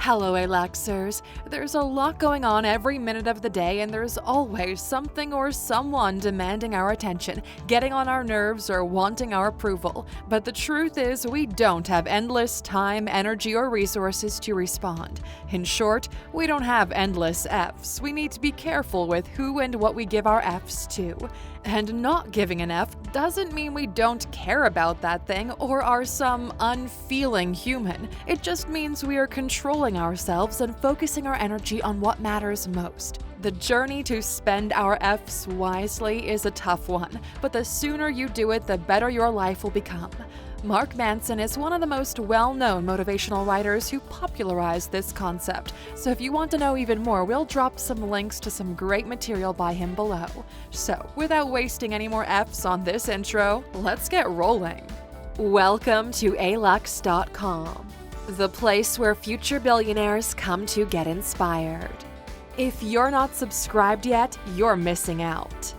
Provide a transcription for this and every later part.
Hello, Aluxers. There's a lot going on every minute of the day, and there's always something or someone demanding our attention, getting on our nerves, or wanting our approval. But the truth is, we don't have endless time, energy, or resources to respond. In short, we don't have endless Fs. We need to be careful with who and what we give our Fs to. And not giving an F doesn't mean we don't care about that thing or are some unfeeling human. It just means we are controlling ourselves and focusing our energy on what matters most. The journey to spend our Fs wisely is a tough one, but the sooner you do it, the better your life will become. Mark Manson is one of the most well-known motivational writers who popularized this concept, so if you want to know even more, we'll drop some links to some great material by him below. So, without wasting any more Fs on this intro, let's get rolling. Welcome to Alux.com, the place where future billionaires come to get inspired. If you're not subscribed yet, you're missing out.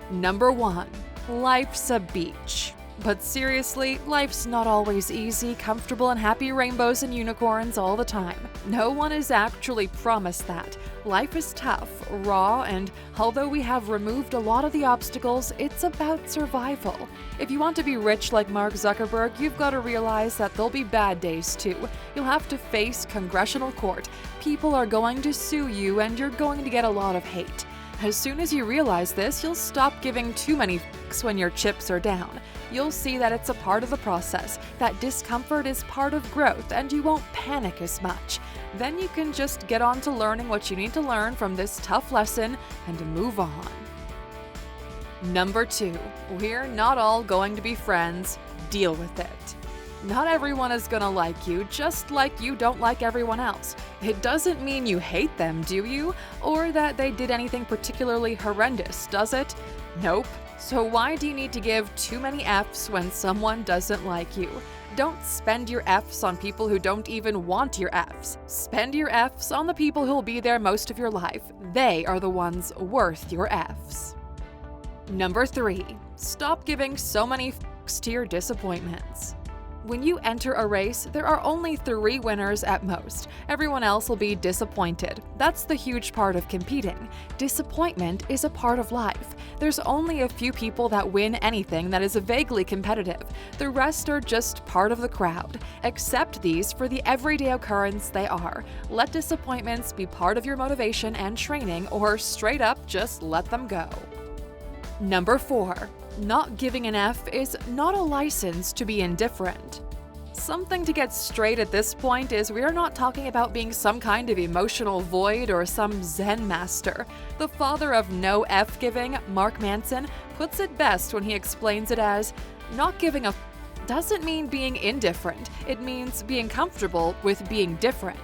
Number 1. Life's a beach. But seriously, life's not always easy, comfortable, and happy rainbows and unicorns all the time. No one is actually promised that. Life is tough, raw, and although we have removed a lot of the obstacles, it's about survival. If you want to be rich like Mark Zuckerberg, you've got to realize that there'll be bad days too. You'll have to face congressional court. People are going to sue you, and you're going to get a lot of hate. As soon as you realize this, you'll stop giving too many f***s when your chips are down. You'll see that it's a part of the process, that discomfort is part of growth, and you won't panic as much. Then you can just get on to learning what you need to learn from this tough lesson and move on. Number 2. We're not all going to be friends. Deal with it. Not everyone is gonna like you, just like you don't like everyone else. It doesn't mean you hate them, do you? Or that they did anything particularly horrendous, does it? Nope. So why do you need to give too many Fs when someone doesn't like you? Don't spend your Fs on people who don't even want your Fs. Spend your Fs on the people who'll be there most of your life. They are the ones worth your Fs. Number 3. Stop giving so many Fs to your disappointments. When you enter a race, there are only 3 winners at most. Everyone else will be disappointed. That's the huge part of competing. Disappointment is a part of life. There's only a few people that win anything that is vaguely competitive. The rest are just part of the crowd. Accept these for the everyday occurrence they are. Let disappointments be part of your motivation and training, or straight up just let them go. Number 4. Not giving an F is not a license to be indifferent. Something to get straight at this point is we are not talking about being some kind of emotional void or some Zen master. The father of no F giving, Mark Manson, puts it best when he explains it as, not giving a F doesn't mean being indifferent, it means being comfortable with being different.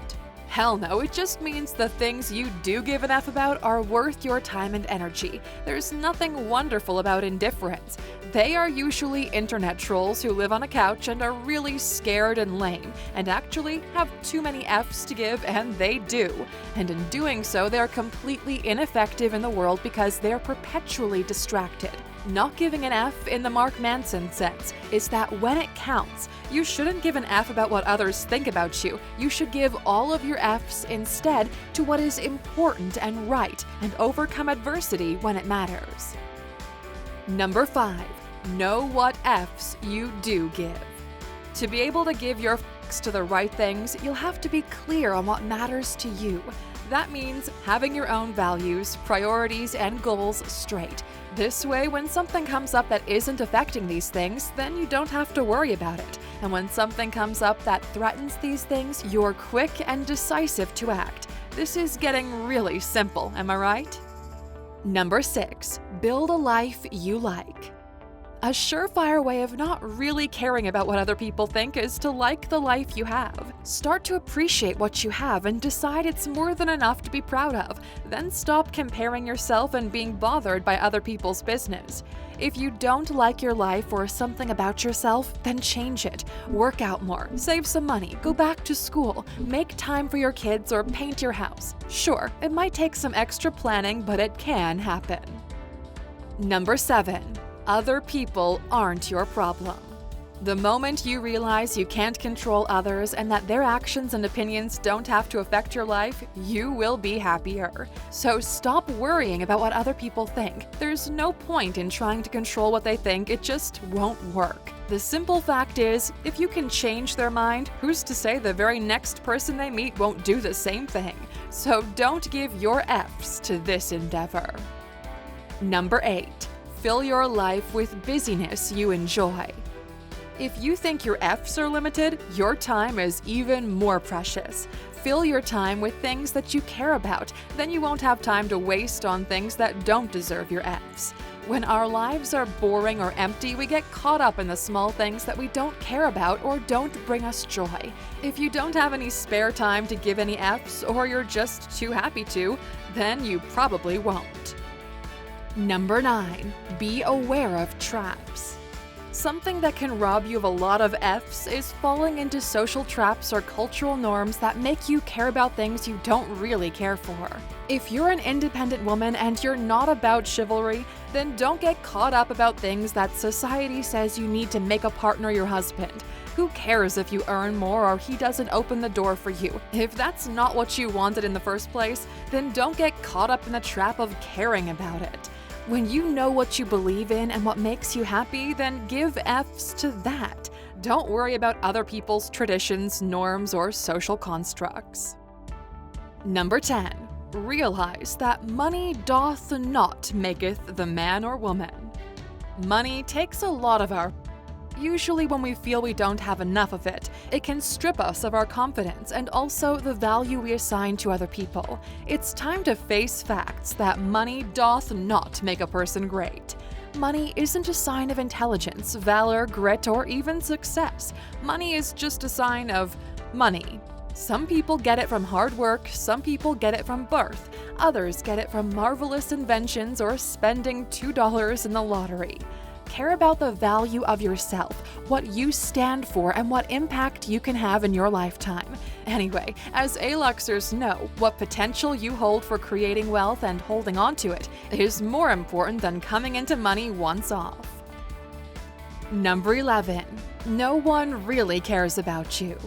Hell no, it just means the things you do give an F about are worth your time and energy. There's nothing wonderful about indifference. They are usually internet trolls who live on a couch and are really scared and lame, and actually have too many Fs to give, and they do. And in doing so, they're completely ineffective in the world because they're perpetually distracted. Not giving an F in the Mark Manson sense is that when it counts, you shouldn't give an F about what others think about you. You should give all of your Fs instead to what is important and right, and overcome adversity when it matters. Number 5. Know what Fs you do give. To be able to give your Fs to the right things, you'll have to be clear on what matters to you. That means having your own values, priorities, and goals straight. This way, when something comes up that isn't affecting these things, then you don't have to worry about it. And when something comes up that threatens these things, you're quick and decisive to act. This is getting really simple, am I right? Number 6. Build a life you like. A surefire way of not really caring about what other people think is to like the life you have. Start to appreciate what you have and decide it's more than enough to be proud of. Then stop comparing yourself and being bothered by other people's business. If you don't like your life or something about yourself, then change it. Work out more, save some money, go back to school, make time for your kids, or paint your house. Sure, it might take some extra planning, but it can happen. Number 7. Other people aren't your problem. The moment you realize you can't control others and that their actions and opinions don't have to affect your life, you will be happier. So stop worrying about what other people think. There's no point in trying to control what they think, it just won't work. The simple fact is, if you can change their mind, who's to say the very next person they meet won't do the same thing? So don't give your effs to this endeavor. Number 8. Fill your life with busyness you enjoy. If you think your effs are limited, your time is even more precious. Fill your time with things that you care about, then you won't have time to waste on things that don't deserve your effs. When our lives are boring or empty, we get caught up in the small things that we don't care about or don't bring us joy. If you don't have any spare time to give any effs, or you're just too happy to, then you probably won't. Number 9. Be aware of traps. Something that can rob you of a lot of effs is falling into social traps or cultural norms that make you care about things you don't really care for. If you're an independent woman and you're not about chivalry, then don't get caught up about things that society says you need to make a partner your husband. Who cares if you earn more or he doesn't open the door for you? If that's not what you wanted in the first place, then don't get caught up in the trap of caring about it. When you know what you believe in and what makes you happy, then give effs to that. Don't worry about other people's traditions, norms, or social constructs. Number 10. Realize that money doth not maketh the man or woman. Money takes a lot of our. Usually when we feel we don't have enough of it, it can strip us of our confidence and also the value we assign to other people. It's time to face facts that money doth not make a person great. Money isn't a sign of intelligence, valor, grit, or even success. Money is just a sign of money. Some people get it from hard work, some people get it from birth, others get it from marvelous inventions or spending $2 in the lottery. Care about the value of yourself, what you stand for, and what impact you can have in your lifetime. Anyway, as Aluxers know, what potential you hold for creating wealth and holding on to it is more important than coming into money once off. Number 11. No one really cares about you.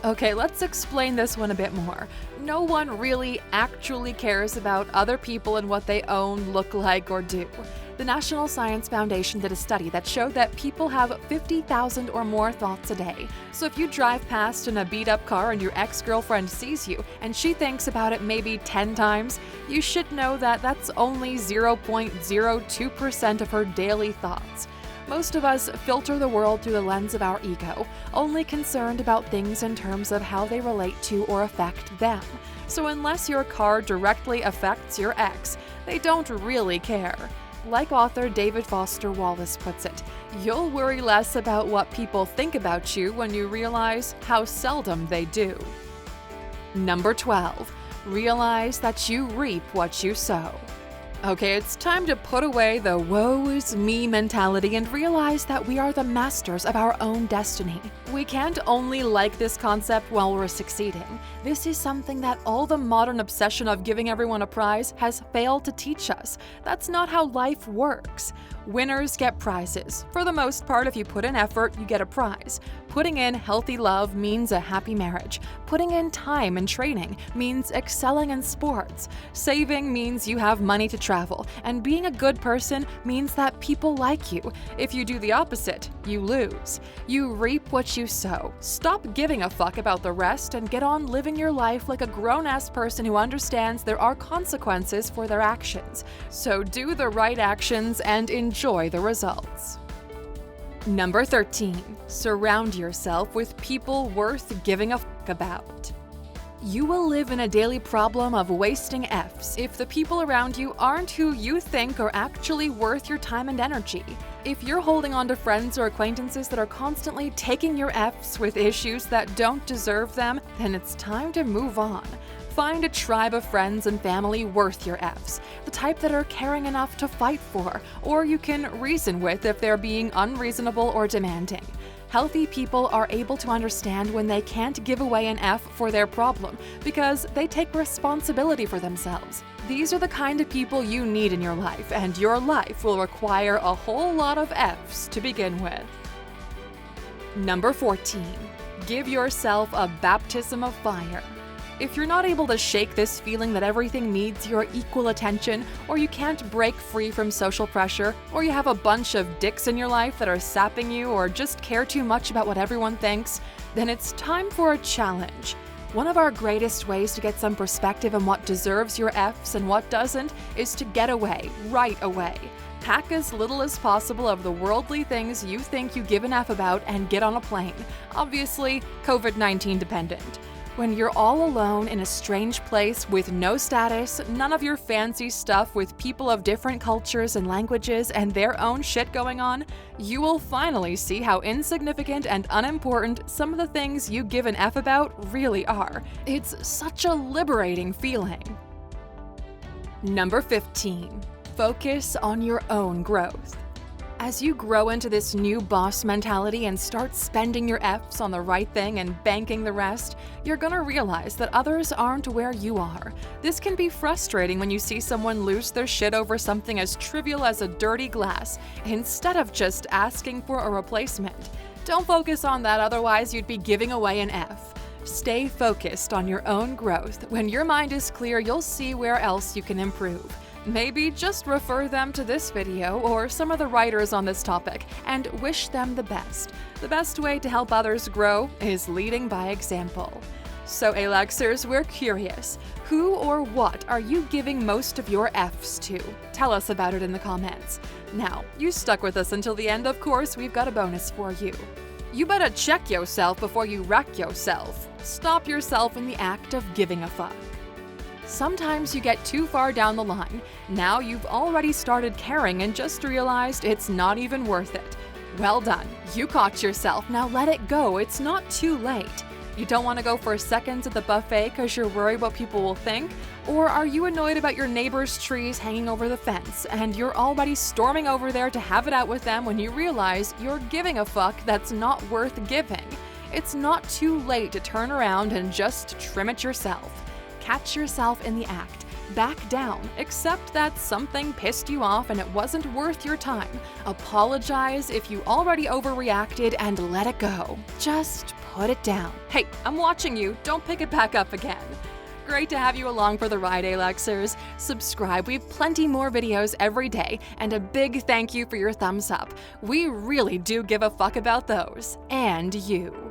Okay, let's explain this one a bit more. No one really actually cares about other people and what they own, look like, or do. The National Science Foundation did a study that showed that people have 50,000 or more thoughts a day. So if you drive past in a beat-up car and your ex-girlfriend sees you and she thinks about it maybe 10 times, you should know that that's only 0.02% of her daily thoughts. Most of us filter the world through the lens of our ego, only concerned about things in terms of how they relate to or affect them. So unless your car directly affects your ex, they don't really care. Like author David Foster Wallace puts it, you'll worry less about what people think about you when you realize how seldom they do. Number 12. Realize that you reap what you sow. Okay, it's time to put away the woe is me mentality and realize that we are the masters of our own destiny. We can't only like this concept while we're succeeding. This is something that all the modern obsession of giving everyone a prize has failed to teach us. That's not how life works. Winners get prizes. For the most part, if you put in effort, you get a prize. Putting in healthy love means a happy marriage. Putting in time and training means excelling in sports. Saving means you have money to travel. And being a good person means that people like you. If you do the opposite, you lose. You reap what you sow. Stop giving a fuck about the rest and get on living your life like a grown-ass person who understands there are consequences for their actions. So do the right actions and enjoy the results. Number 13. Surround yourself with people worth giving a fuck about. You will live in a daily problem of wasting effs if the people around you aren't who you think are actually worth your time and energy. If you're holding on to friends or acquaintances that are constantly taking your effs with issues that don't deserve them, then it's time to move on. Find a tribe of friends and family worth your effs, the type that are caring enough to fight for, or you can reason with if they're being unreasonable or demanding. Healthy people are able to understand when they can't give away an F for their problem because they take responsibility for themselves. These are the kind of people you need in your life, and your life will require a whole lot of Fs to begin with. Number 14. Give yourself a baptism of fire. If you're not able to shake this feeling that everything needs your equal attention, or you can't break free from social pressure, or you have a bunch of dicks in your life that are sapping you or just care too much about what everyone thinks, then it's time for a challenge. One of our greatest ways to get some perspective on what deserves your Fs and what doesn't is to get away, right away. Pack as little as possible of the worldly things you think you give an F about and get on a plane. Obviously, COVID-19 dependent. When you're all alone in a strange place with no status, none of your fancy stuff with people of different cultures and languages and their own shit going on, you will finally see how insignificant and unimportant some of the things you give an F about really are. It's such a liberating feeling. Number 15. Focus on your own growth. As you grow into this new boss mentality and start spending your Fs on the right thing and banking the rest, you're gonna realize that others aren't where you are. This can be frustrating when you see someone lose their shit over something as trivial as a dirty glass, instead of just asking for a replacement. Don't focus on that, otherwise you'd be giving away an F. Stay focused on your own growth. When your mind is clear, you'll see where else you can improve. Maybe just refer them to this video or some of the writers on this topic and wish them the best. The best way to help others grow is leading by example. So Aluxers, we're curious. Who or what are you giving most of your Fs to? Tell us about it in the comments. Now, you stuck with us until the end, of course, we've got a bonus for you. You better check yourself before you wreck yourself. Stop yourself in the act of giving a fuck. Sometimes you get too far down the line. Now you've already started caring and just realized it's not even worth it. Well done. You caught yourself. Now let it go. It's not too late. You don't want to go for seconds at the buffet because you're worried what people will think? Or are you annoyed about your neighbor's trees hanging over the fence and you're already storming over there to have it out with them when you realize you're giving a fuck that's not worth giving? It's not too late to turn around and just trim it yourself. Catch yourself in the act. Back down. Accept that something pissed you off and it wasn't worth your time. Apologize if you already overreacted and let it go. Just put it down. Hey, I'm watching you. Don't pick it back up again. Great to have you along for the ride, Aluxers. Subscribe. We have plenty more videos every day, and a big thank you for your thumbs up. We really do give a fuck about those. And you.